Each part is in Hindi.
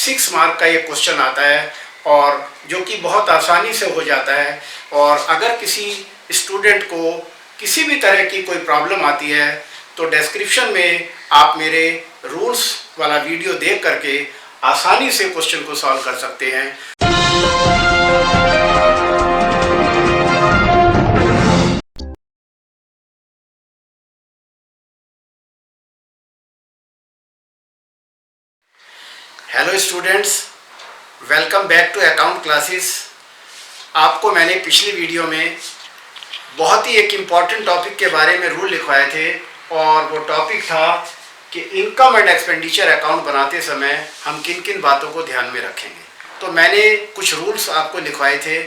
6 मार्क का ये क्वेश्चन आता है और जो कि बहुत आसानी से हो जाता है। और अगर किसी स्टूडेंट को किसी भी तरह की कोई प्रॉब्लम आती है तो डिस्क्रिप्शन में आप मेरे रूल्स वाला वीडियो देख करके आसानी से क्वेश्चन को सॉल्व कर सकते हैं। Hello students, welcome back to account classes. आपको मैंने पिछली वीडियो में बहुत ही एक इम्पॉर्टेंट टॉपिक के बारे में रूल लिखवाए थे और वो टॉपिक था कि इनकम एंड एक्सपेंडिचर अकाउंट बनाते समय हम किन किन बातों को ध्यान में रखेंगे। तो मैंने कुछ रूल्स आपको लिखवाए थे।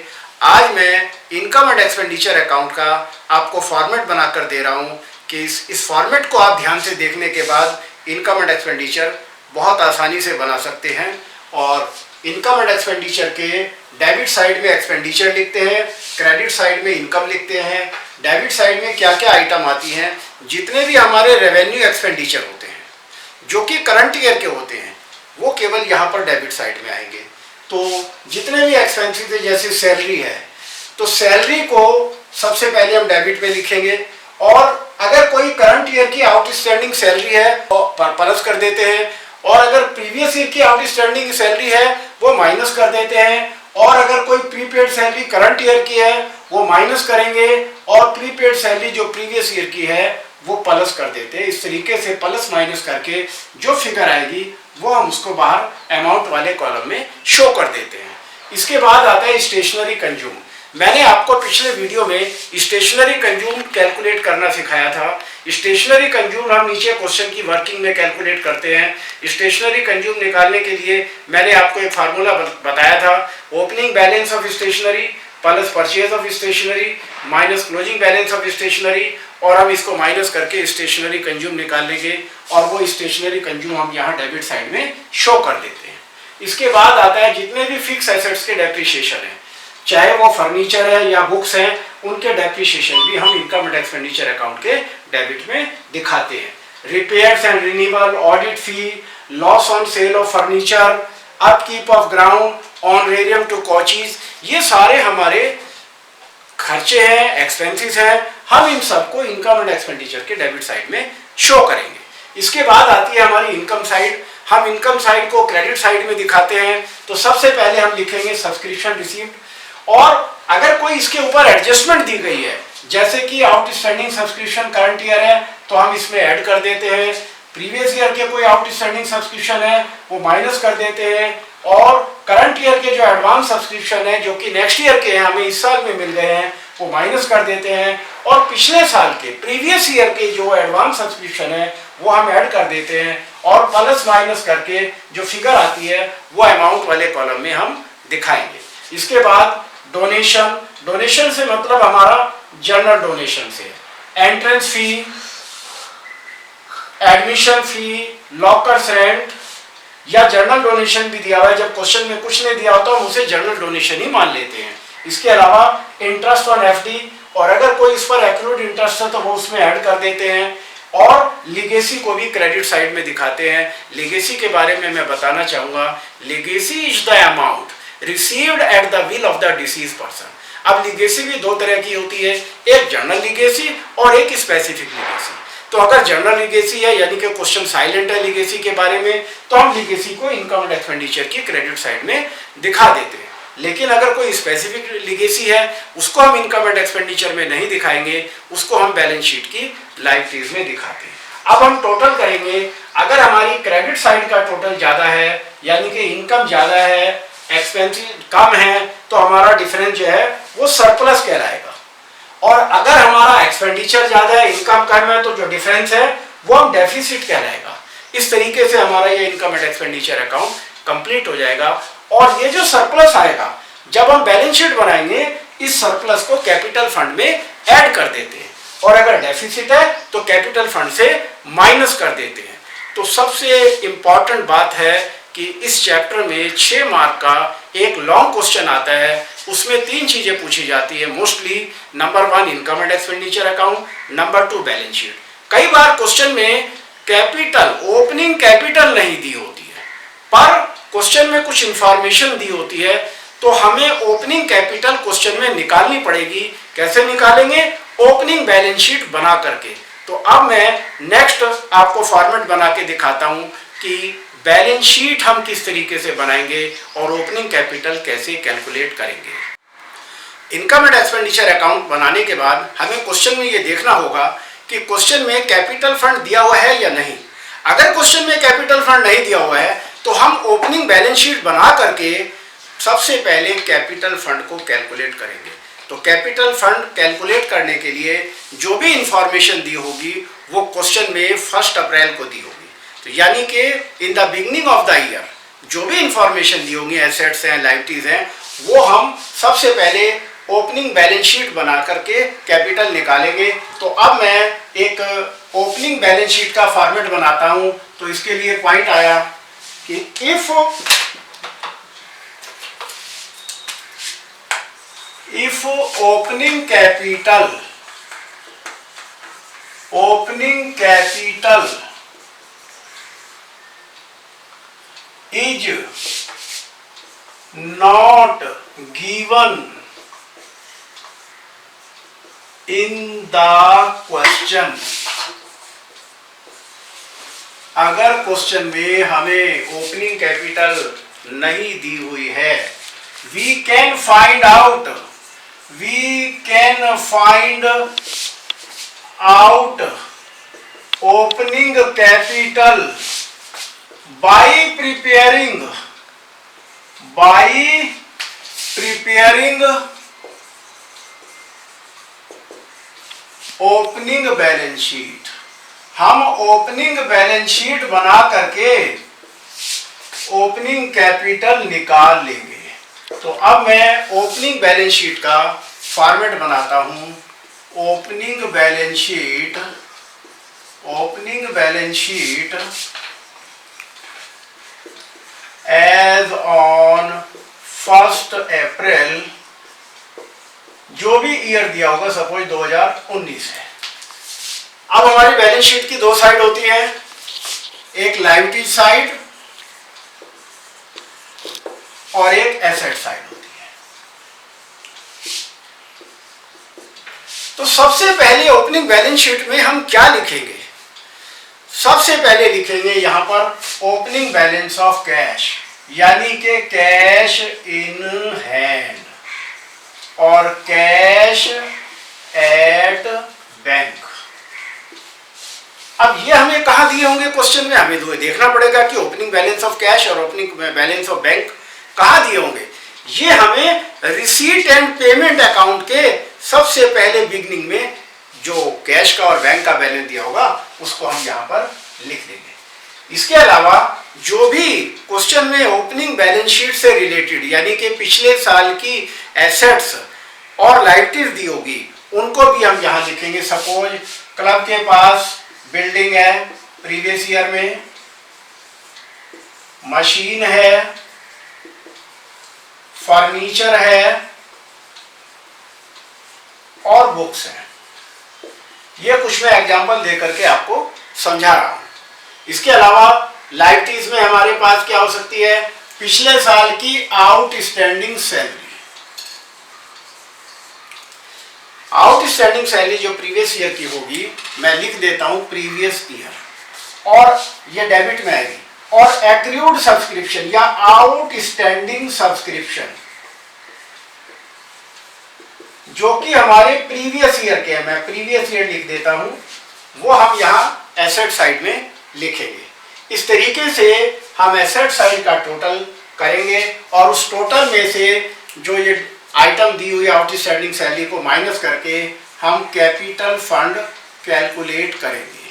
आज मैं इनकम एंड एक्सपेंडिचर अकाउंट का आपको फॉर्मेट बनाकर दे रहा हूँ कि इस फॉर्मेट को आप ध्यान से देखने के बाद इनकम एंड एक्सपेंडिचर बहुत आसानी से बना सकते हैं। और इनकम एंड एक्सपेंडिचर के डेबिट साइड में एक्सपेंडिचर लिखते हैं, क्रेडिट साइड में इनकम लिखते हैं। डेबिट साइड में क्या क्या आइटम आती हैं, जितने भी हमारे रेवेन्यू एक्सपेंडिचर होते हैं जो कि करंट ईयर के होते हैं वो केवल यहाँ पर डेबिट साइड में आएंगे। तो जितने भी एक्सपेंसेस है जैसे सैलरी है तो सैलरी को सबसे पहले हम डेबिट में लिखेंगे और अगर कोई करंट ईयर की आउटस्टैंडिंग सैलरी है तो प्लस कर देते हैं और अगर प्रीवियस ईयर की आउटस्टैंडिंग सैलरी है वो माइनस कर देते हैं और अगर कोई प्रीपेड सैलरी करंट ईयर की है वो माइनस करेंगे और प्रीपेड सैलरी जो प्रीवियस ईयर की है वो प्लस कर देते हैं। इस तरीके से प्लस माइनस करके जो फिगर आएगी वो हम उसको बाहर अमाउंट वाले कॉलम में शो कर देते हैं। इसके बाद आता है स्टेशनरी कंज्यूम। मैंने आपको पिछले वीडियो में स्टेशनरी कंज्यूम कैलकुलेट करना सिखाया था। स्टेशनरी कंज्यूम हम नीचे क्वेश्चन की वर्किंग में कैलकुलेट करते हैं। स्टेशनरी कंज्यूम निकालने के लिए मैंने आपको एक फार्मूला बताया था, opening balance of stationery plus purchase of stationery minus closing balance of stationery, और हम इसको माइनस करके स्टेशनरी कंज्यूम निकाल लेंगे और वो स्टेशनरी कंज्यूम हम यहाँ डेबिट साइड में शो कर देते हैं। इसके बाद आता है जितने भी फिक्स एसेट्स के डेप्रिसिएशन है, चाहे वो फर्नीचर है या बुक्स हैं, उनके डेप्रिसिएशन भी हम इनकम एंड एक्सपेंडिचर अकाउंट के डेबिट में दिखाते हैं। Repairs and renewal, audit fee, loss on sale of furniture, upkeep of ground, honorarium to coaches, ये सारे हमारे खर्चे हैं, एक्सपेंसेस हैं। हम इन सबको इनकम एंड एक्सपेंडिचर के डेबिट साइड में शो करेंगे। इसके बाद आती है हमारी इनकम साइड। हम इनकम साइड को क्रेडिट साइड में दिखाते हैं। तो सबसे पहले हम लिखेंगे सब्सक्रिप्शन रिसीव्ड, और अगर कोई इसके ऊपर एडजस्टमेंट दी गई है जैसे कि आउटस्टैंडिंग सब्सक्रिप्शन करंट ईयर है तो हम इसमें ऐड कर देते हैं, प्रीवियस ईयर के कोई आउटस्टैंडिंग सब्सक्रिप्शन है वो माइनस कर देते हैं, और करंट ईयर के जो एडवांस सब्सक्रिप्शन है जो कि नेक्स्ट ईयर के हैं, हमें इस साल में मिल गए हैं, वो माइनस कर देते हैं, और पिछले साल के प्रीवियस ईयर के जो एडवांस सब्सक्रिप्शन है वो हम ऐड कर देते हैं, और प्लस माइनस करके जो फिगर आती है वो अमाउंट वाले कॉलम में हम दिखाएंगे। इसके बाद डोनेशन, डोनेशन से मतलब हमारा जनरल डोनेशन से entrance fee, admission fee, lockers rent, या जर्नल डोनेशन भी दिया हुआ है। जब क्वेश्चन में कुछ नहीं दिया होता हम उसे जर्नल डोनेशन ही मान लेते हैं। इसके अलावा इंटरेस्ट ऑन एफडी, और अगर कोई इस पर एक्रूड इंटरेस्ट है तो वो उसमें ऐड कर देते हैं, और लीगेसी को भी क्रेडिट साइड में दिखाते हैं। लीगेसी के बारे में मैं बताना चाहूँगा, legacy is the amount received at the will of the disease person. अब लीगेसी भी दो तरह की होती है, एक जनरल लीगेसी और एक स्पेसिफिक लीगेसी। तो अगर जनरल लीगेसी है यानी कि क्वेश्चन साइलेंट है लीगेसी के बारे में तो हम लीगेसी को इनकम एंड एक्सपेंडिचर की क्रेडिट साइड में दिखा देते हैं। लेकिन अगर कोई स्पेसिफिक लीगेसी है उसको हम इनकम एंड एक्सपेंडिचर में नहीं दिखाएंगे, उसको हम बैलेंस शीट की लाइबिलिटीज में दिखाते हैं। अब हम टोटल करेंगे। अगर हमारी क्रेडिट साइड का टोटल ज्यादा है यानी कि इनकम ज्यादा है, एक्सपेंसिव कम है, तो हमारा डिफरेंस जो है वो सरप्लस कहलाएगा, और अगर हमारा एक्सपेंडिचर ज्यादा है, इनकम कम है, तो जो डिफरेंस है वो हम डेफिसिट कहलाएगा। इस तरीके से हमारा ये income and expenditure account complete हो जाएगा। और ये जो सरप्लस आएगा जब हम बैलेंस शीट बनाएंगे, इस सरप्लस को कैपिटल फंड में ऐड कर देते हैं, और अगर डेफिसिट है तो कैपिटल फंड से माइनस कर देते हैं। तो सबसे इंपॉर्टेंट बात है कि इस चैप्टर में 6 मार्क का एक लॉन्ग क्वेश्चन आता है, उसमें 3 चीजें पूछी जाती है mostly. Number 1 income and expenditure account, number 2 balance sheet. कई बार क्वेश्चन में कैपिटल, ओपनिंग कैपिटल नहीं दी होती है, पर क्वेश्चन में कुछ इंफॉर्मेशन दी होती है तो हमें ओपनिंग कैपिटल क्वेश्चन में निकालनी पड़ेगी। कैसे निकालेंगे? ओपनिंग बैलेंस शीट बना करके। तो अब मैं नेक्स्ट आपको फॉर्मेट बना के दिखाता हूं कि बैलेंस शीट हम किस तरीके से बनाएंगे और ओपनिंग कैपिटल कैसे कैलकुलेट करेंगे। इनकम एंड एक्सपेंडिचर अकाउंट बनाने के बाद हमें क्वेश्चन में ये देखना होगा कि क्वेश्चन में कैपिटल फंड दिया हुआ है या नहीं। अगर क्वेश्चन में कैपिटल फंड नहीं दिया हुआ है तो हम ओपनिंग बैलेंस शीट बना करके सबसे पहले कैपिटल फंड को कैलकुलेट करेंगे। तो कैपिटल फंड कैलकुलेट करने के लिए जो भी इंफॉर्मेशन दी होगी वो क्वेश्चन में 1 अप्रैल को दी होगी। तो यानी कि in the beginning of the year जो भी इंफॉर्मेशन दी होंगी, एसेट्स हैं, लायबिलिटीज हैं, वो हम सबसे पहले ओपनिंग बैलेंस शीट बना करके कैपिटल निकालेंगे। तो अब मैं एक ओपनिंग बैलेंस शीट का फॉर्मेट बनाता हूं। तो इसके लिए पॉइंट आया कि if opening capital is not given in the question, अगर क्वेश्चन में हमें ओपनिंग कैपिटल नहीं दी हुई है, we can find out opening capital by preparing opening balance sheet. हम ओपनिंग बैलेंस शीट बना करके ओपनिंग कैपिटल निकाल लेंगे। तो अब मैं ओपनिंग बैलेंस शीट का फॉर्मेट बनाता हूं। Opening balance sheet as on 1 April, जो भी ईयर दिया होगा, सपोज 2019 है। अब हमारी बैलेंस शीट की 2 साइड होती है, एक लायबिलिटी साइड और एक एसेट साइड होती है। तो सबसे पहले ओपनिंग बैलेंस शीट में हम क्या लिखेंगे? सबसे पहले लिखेंगे यहां पर ओपनिंग बैलेंस ऑफ कैश, यानी कि कैश इन हैंड और कैश एट बैंक। अब ये हमें कहां दिए होंगे क्वेश्चन में? हमें तो देखना पड़ेगा कि ओपनिंग बैलेंस ऑफ कैश और ओपनिंग बैलेंस ऑफ बैंक कहां दिए होंगे। ये हमें रिसीट एंड पेमेंट अकाउंट के सबसे पहले बिगनिंग में जो कैश का और बैंक का बैलेंस दिया होगा उसको हम यहां पर लिख देंगे। इसके अलावा जो भी क्वेश्चन में ओपनिंग बैलेंस शीट से रिलेटेड, यानी कि पिछले साल की एसेट्स और लायबिलिटीज दी होगी, उनको भी हम यहां लिखेंगे। सपोज क्लब के पास बिल्डिंग है, प्रीवियस ईयर में मशीन है, फर्नीचर है और बुक्स है। ये कुछ मैं एग्जांपल दे करके आपको समझा रहा हूं। इसके अलावा लायबिलिटीज में हमारे पास क्या हो सकती है? पिछले साल की आउटस्टैंडिंग सैलरी। आउटस्टैंडिंग सैलरी जो प्रीवियस ईयर की होगी, मैं लिख देता हूं प्रीवियस ईयर, और ये डेबिट में आएगी। और एक्रूड सब्सक्रिप्शन या आउटस्टैंडिंग सब्सक्रिप्शन जो कि हमारे प्रीवियस ईयर के हैं, मैं प्रीवियस ईयर लिख देता हूं, वो हम यहां एसेट साइड में लिखेंगे। इस तरीके से हम एसेट साइड का टोटल करेंगे और उस टोटल में से जो ये आइटम दी हुई आउटस्टैंडिंग सैलरी को माइनस करके हम कैपिटल फंड कैलकुलेट करेंगे।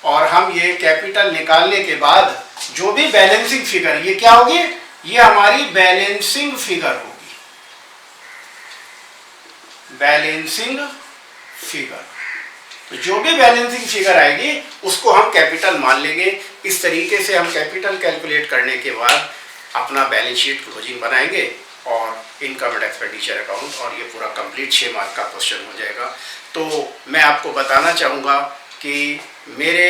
और हम ये कैपिटल निकालने के बाद जो भी बैलेंसिंग फिगर, ये क्या होगी? ये हमारी बैलेंसिंग फिगर होगी, बैलेंसिंग फिगर। तो जो भी बैलेंसिंग फिगर आएगी उसको हम कैपिटल मान लेंगे। इस तरीके से हम कैपिटल कैलकुलेट करने के बाद अपना बैलेंस शीट क्लोजिंग बनाएंगे और इनकम एंड एक्सपेंडिचर अकाउंट, और ये पूरा कंप्लीट 6 मार्क का क्वेश्चन हो जाएगा। तो मैं आपको बताना चाहूँगा कि मेरे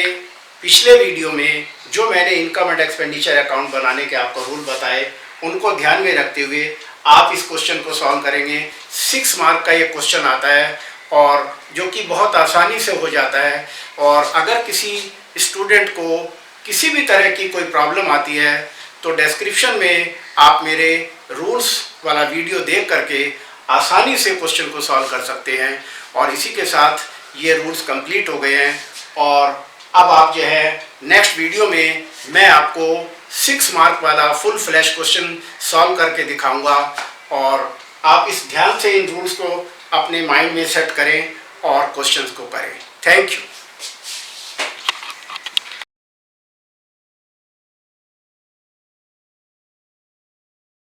पिछले वीडियो में जो मैंने इनकम एंड एक्सपेंडिचर अकाउंट बनाने के आपको रूल बताए उनको ध्यान में रखते हुए आप इस क्वेश्चन को सॉल्व करेंगे। 6 मार्क का ये क्वेश्चन आता है और जो कि बहुत आसानी से हो जाता है। और अगर किसी स्टूडेंट को किसी भी तरह की कोई प्रॉब्लम आती है तो डिस्क्रिप्शन में आप मेरे रूल्स वाला वीडियो देख करके आसानी से क्वेश्चन को सॉल्व कर सकते हैं। और इसी के साथ ये रूल्स कंप्लीट हो गए हैं और अब आप जो है नेक्स्ट वीडियो में मैं आपको 6 मार्क वाला फुल फ्लैश क्वेश्चन सॉल्व करके दिखाऊंगा। और आप इस ध्यान से इन रूल्स को अपने माइंड में सेट करें और क्वेश्चंस को करें। Thank you.